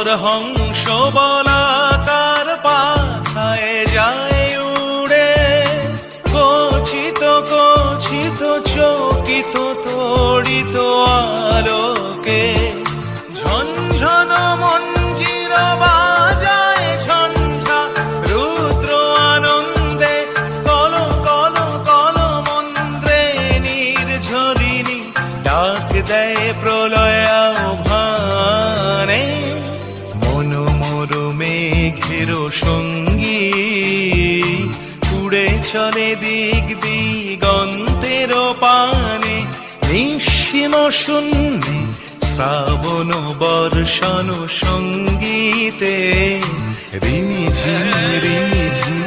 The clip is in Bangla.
তোর হংস বলাকার পাথায় যায় উড়ে, কচিত কচিত চকিত তড়িত আলোকে ঝনঝন মঞ্জির বাজায় ঝঞ্ঝা রুদ্র আনন্দে, কল কল কল মন্ত্রে নির্ঝরিণী ডাক দেয় প্রলয় আহ্বানে। মন মোর মেঘের সঙ্গী উড়ে চলে দিক দিগন্তের পানে, নিঃসীম শূন্যে শ্রাবণ বর্ষণ সঙ্গীতে রিমিঝিম রিমিঝিম